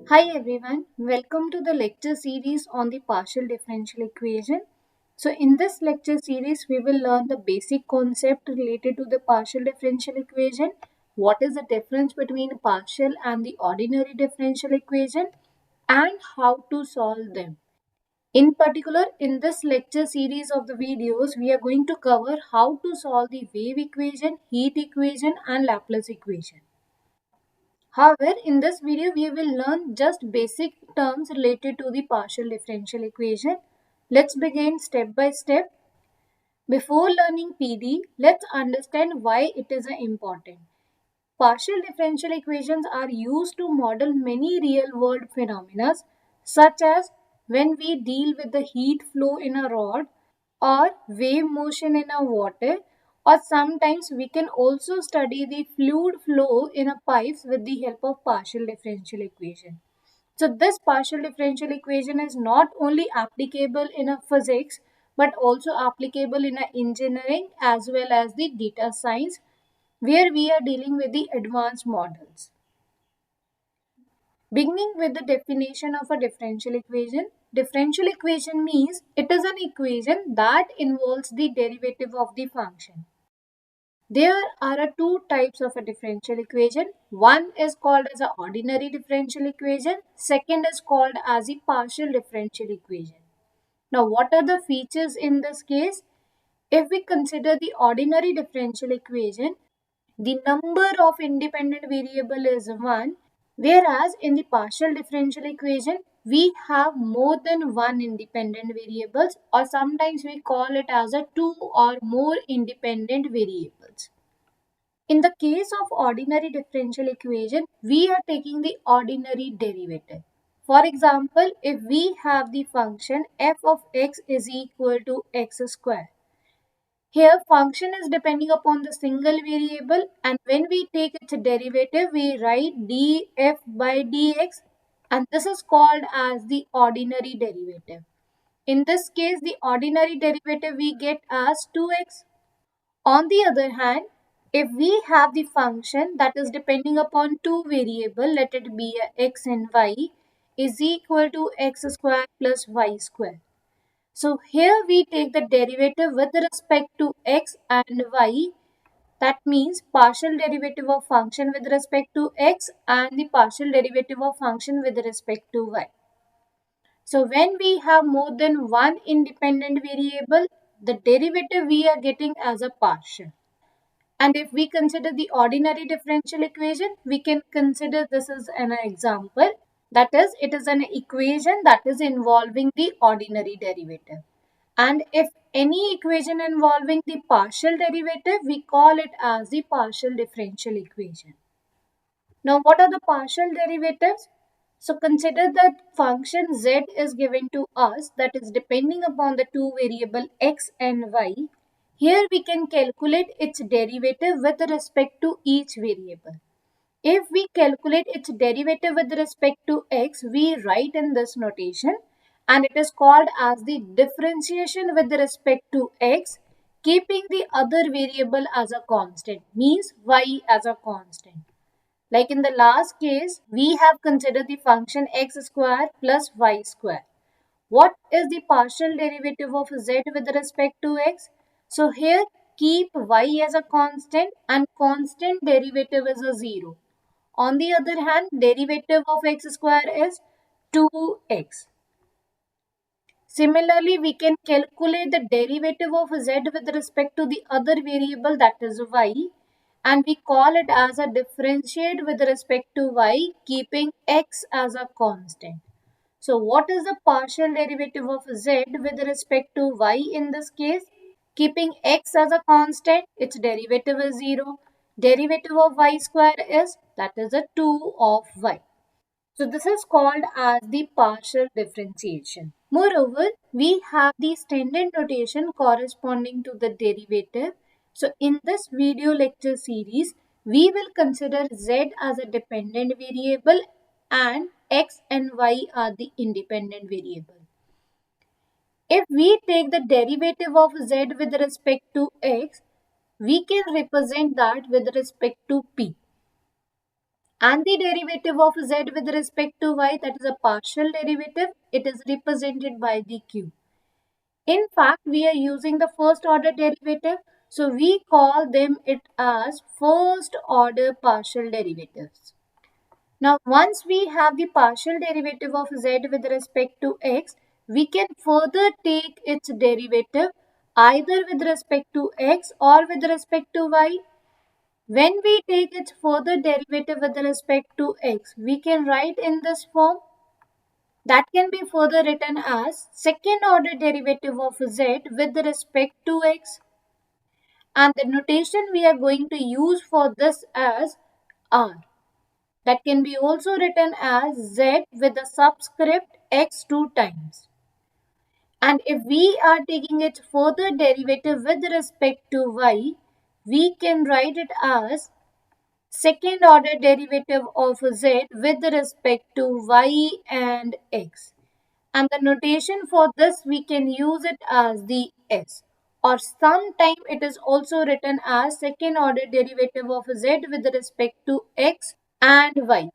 Hi everyone, welcome to the lecture series on the partial differential equation. So in this lecture series, we will learn the basic concept related to the partial differential equation, what is the difference between partial and the ordinary differential equation, and how to solve them. In particular, in this lecture series of the videos, we are going to cover how to solve the wave equation, heat equation, and Laplace equation. However, in this video, we will learn just basic terms related to the partial differential equation. Let's begin step by step. Before learning PD, let's understand why it is important. Partial differential equations are used to model many real-world phenomena, such as when we deal with the heat flow in a rod or wave motion in a water, or sometimes we can also study the fluid flow in a pipes with the help of partial differential equation. So this partial differential equation is not only applicable in a physics but also applicable in a engineering as well as the data science, where we are dealing with the advanced models. Beginning with the definition of a differential equation. Differential equation means it is an equation that involves the derivative of the function. There are two types of a differential equation. One is called as an ordinary differential equation. Second is called as a partial differential equation. Now, what are the features in this case? If we consider the ordinary differential equation, the number of independent variable is 1, whereas in the partial differential equation, we have more than one independent variables, or sometimes we call it as a 2 or more independent variables. In the case of ordinary differential equation, we are taking the ordinary derivative. For example, if we have the function f of x is equal to x square. Here function is depending upon the single variable, and when we take its derivative, we write df by dx, and this is called as the ordinary derivative. In this case, the ordinary derivative we get as 2x. On the other hand, if we have the function that is depending upon two variables, let it be x and y, is equal to x square plus y square. So here we take the derivative with respect to x and y. That means partial derivative of function with respect to x and the partial derivative of function with respect to y. So when we have more than one independent variable, the derivative we are getting as a partial. And if we consider the ordinary differential equation, we can consider this as an example. That is, it is an equation that is involving the ordinary derivative. And if any equation involving the partial derivative, we call it as the partial differential equation. Now, what are the partial derivatives? So consider that function z is given to us, that is depending upon the two variable x and y. Here we can calculate its derivative with respect to each variable. If we calculate its derivative with respect to x, we write in this notation, and it is called as the differentiation with respect to x, keeping the other variable as a constant, means y as a constant. Like in the last case, we have considered the function x square plus y square. What is the partial derivative of z with respect to x? So here keep y as a constant, and constant derivative is a 0. On the other hand, derivative of x square is 2x. Similarly, we can calculate the derivative of z with respect to the other variable, that is y, and we call it as a differentiate with respect to y, keeping x as a constant. So what is the partial derivative of z with respect to y in this case? Keeping x as a constant, its derivative is 0. Derivative of y square is, that is a 2 of y. So this is called as the partial differentiation. Moreover, we have the standard notation corresponding to the derivative. So in this video lecture series, we will consider z as a dependent variable and x and y are the independent variable. If we take the derivative of z with respect to x, we can represent that with respect to p. And the derivative of z with respect to y, that is a partial derivative, it is represented by the q. In fact, we are using the first order derivative, so we call them it as first order partial derivatives. Now, once we have the partial derivative of z with respect to x, we can further take its derivative either with respect to x or with respect to y. When we take its further derivative with respect to x, we can write in this form. That can be further written as second order derivative of z with respect to x. And the notation we are going to use for this as r. That can be also written as z with the subscript x 2 times. And if we are taking its further derivative with respect to y, we can write it as second order derivative of z with respect to y and x. And the notation for this, we can use it as the s. Or sometime it is also written as second order derivative of z with respect to x and y.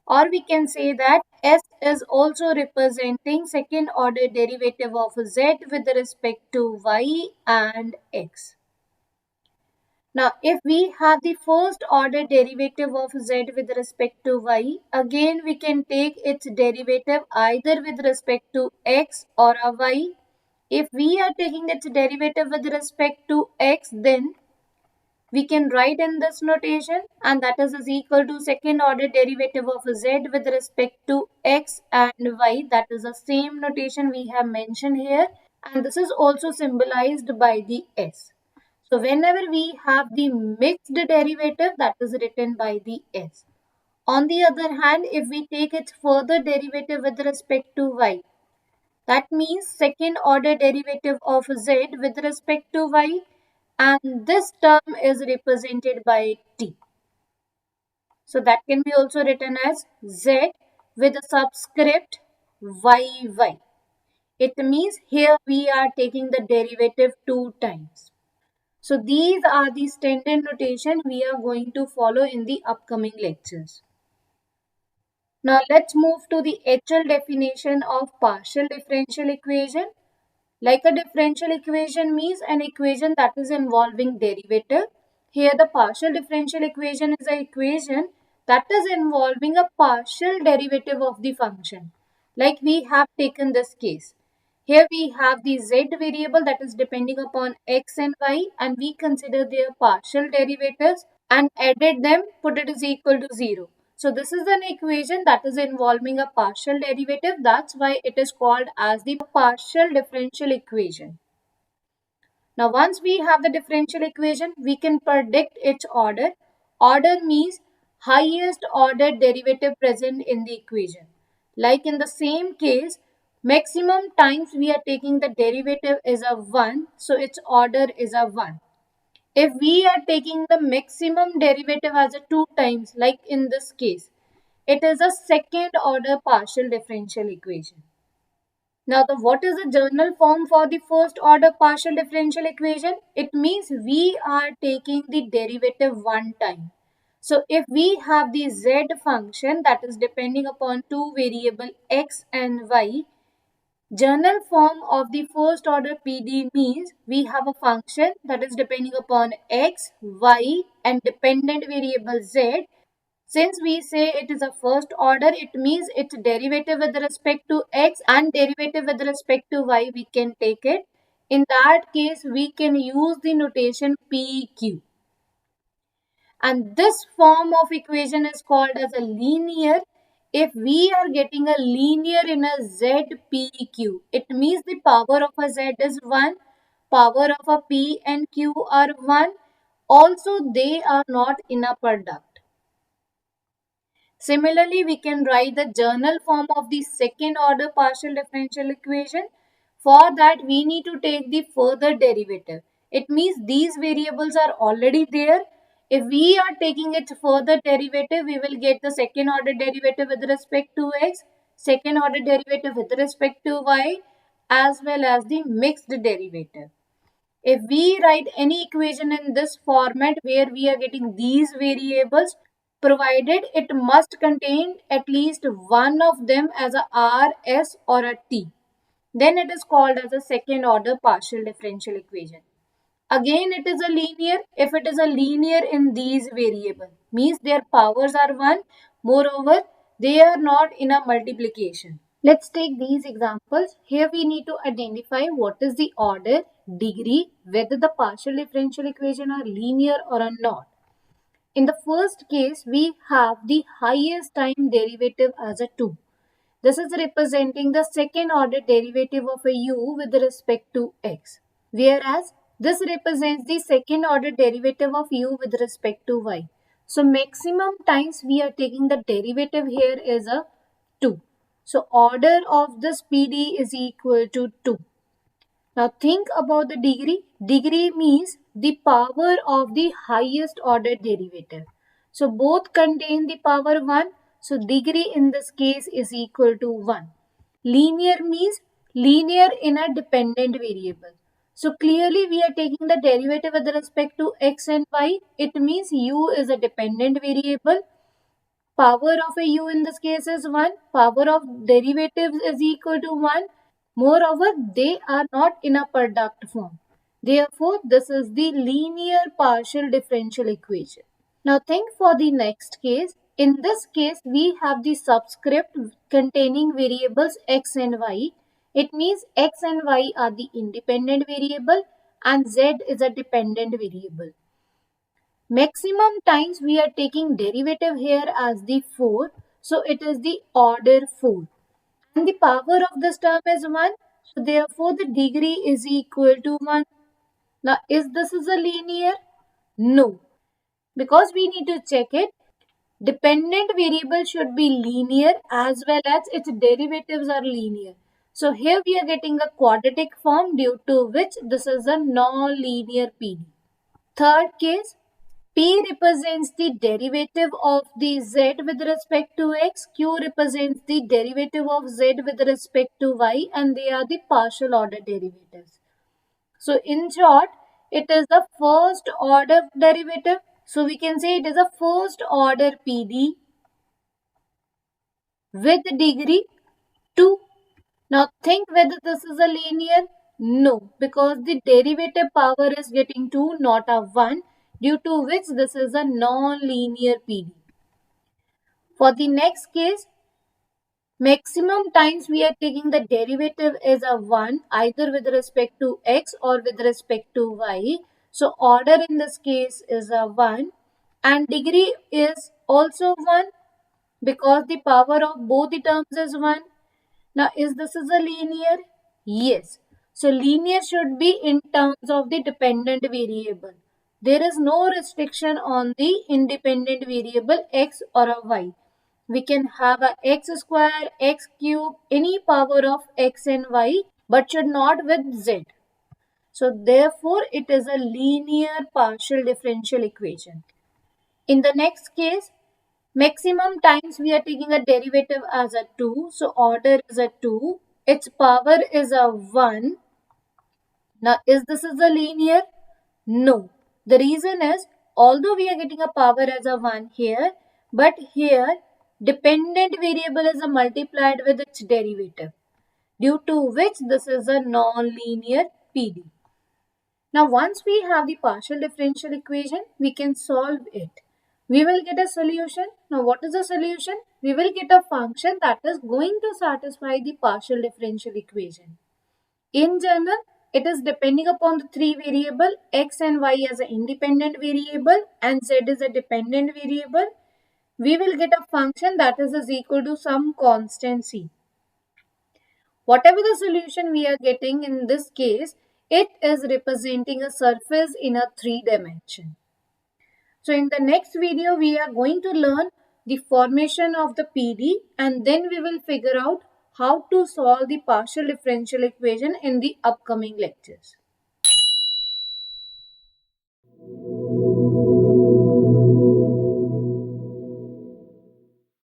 Or we can say that s is also representing second order derivative of z with respect to y and x. Now, if we have the first order derivative of z with respect to y, again we can take its derivative either with respect to x or a y. If we are taking its derivative with respect to x, then we can write in this notation, and that is equal to second order derivative of z with respect to x and y. That is the same notation we have mentioned here, and this is also symbolized by the s. So whenever we have the mixed derivative, that is written by the s. On the other hand, if we take its further derivative with respect to y, that means second order derivative of z with respect to y, and this term is represented by t. So that can be also written as z with a subscript yy. It means here we are taking the derivative 2 times. So these are the standard notation we are going to follow in the upcoming lectures. Now let's move to the actual definition of partial differential equation. Like a differential equation means an equation that is involving derivative. Here the partial differential equation is an equation that is involving a partial derivative of the function. Like we have taken this case. Here we have the z variable that is depending upon x and y, and we consider their partial derivatives and added them, put it is equal to 0. So this is an equation that is involving a partial derivative. That's why it is called as the partial differential equation. Now once we have the differential equation, we can predict its order. Order means highest order derivative present in the equation. Like in the same case, maximum times we are taking the derivative is a 1, so its order is a 1. If we are taking the maximum derivative as a 2 times, like in this case, it is a second order partial differential equation. Now, what is the journal form for the first order partial differential equation? It means we are taking the derivative 1 time. So, if we have the z function that is depending upon two variable x and y, journal form of the first order PDE means we have a function that is depending upon x, y and dependent variable z. Since we say it is a first order, it means its derivative with respect to x and derivative with respect to y, we can take it. In that case, we can use the notation PQ. And this form of equation is called as a linear. If we are getting a linear in a ZPQ, it means the power of a Z is 1, power of a P and Q are 1. Also, they are not in a product. Similarly, we can write the journal form of the second order partial differential equation. For that, we need to take the further derivative. It means these variables are already there. If we are taking its further derivative, we will get the second order derivative with respect to x, second order derivative with respect to y, as well as the mixed derivative. If we write any equation in this format where we are getting these variables, provided it must contain at least one of them as a R, S or a T. Then it is called as a second order partial differential equation. Again, it is a linear if it is a linear in these variables, means their powers are 1. Moreover, they are not in a multiplication. Let's take these examples. Here we need to identify what is the order, degree, whether the partial differential equation are linear or are not. In the first case, we have the highest time derivative as a 2. This is representing the second order derivative of a u with respect to x. Whereas this represents the second order derivative of u with respect to y. So maximum times we are taking the derivative here is a 2. So order of this PD is equal to 2. Now think about the degree. Degree means the power of the highest order derivative. So both contain the power 1. So degree in this case is equal to 1. Linear means linear in a dependent variable. So clearly we are taking the derivative with respect to x and y. It means u is a dependent variable. Power of a u in this case is 1. Power of derivatives is equal to 1. Moreover, they are not in a product form. Therefore, this is the linear partial differential equation. Now think for the next case. In this case, we have the subscript containing variables x and y. It means x and y are the independent variable and z is a dependent variable. Maximum times we are taking derivative here as the 4. So it is the order 4. And the power of this term is 1. So therefore the degree is equal to 1. Now is this is a linear? No. Because we need to check it. Dependent variable should be linear as well as its derivatives are linear. So here we are getting a quadratic form due to which this is a non-linear PD. Third case, P represents the derivative of the z with respect to x, Q represents the derivative of z with respect to y, and they are the partial order derivatives. So in short, it is the first order derivative. So we can say it is a first order PD with degree 2. Now think whether this is a linear. No, because the derivative power is getting 2, not a 1, due to which this is a non-linear PD. For the next case, maximum times we are taking the derivative as a 1 either with respect to x or with respect to y. So order in this case is a 1 and degree is also 1 because the power of both the terms is 1. Now, is this is a linear? Yes. So, linear should be in terms of the dependent variable. There is no restriction on the independent variable x or a y. We can have a x square, x cube, any power of x and y, but should not with z. So, therefore, it is a linear partial differential equation. In the next case, maximum times we are taking a derivative as a 2. So order is a 2. Its power is a 1. Now is this is a linear? No. The reason is although we are getting a power as a 1 here, but here dependent variable is a multiplied with its derivative, due to which this is a non-linear PD. Now once we have the partial differential equation, we can solve it. We will get a solution. Now what is the solution? We will get a function that is going to satisfy the partial differential equation. In general, it is depending upon the three variable x and y as an independent variable and z is a dependent variable. We will get a function that is equal to some constant c. Whatever the solution we are getting in this case, it is representing a surface in a 3-dimension. So in the next video, we are going to learn the formation of the PD and then we will figure out how to solve the partial differential equation in the upcoming lectures.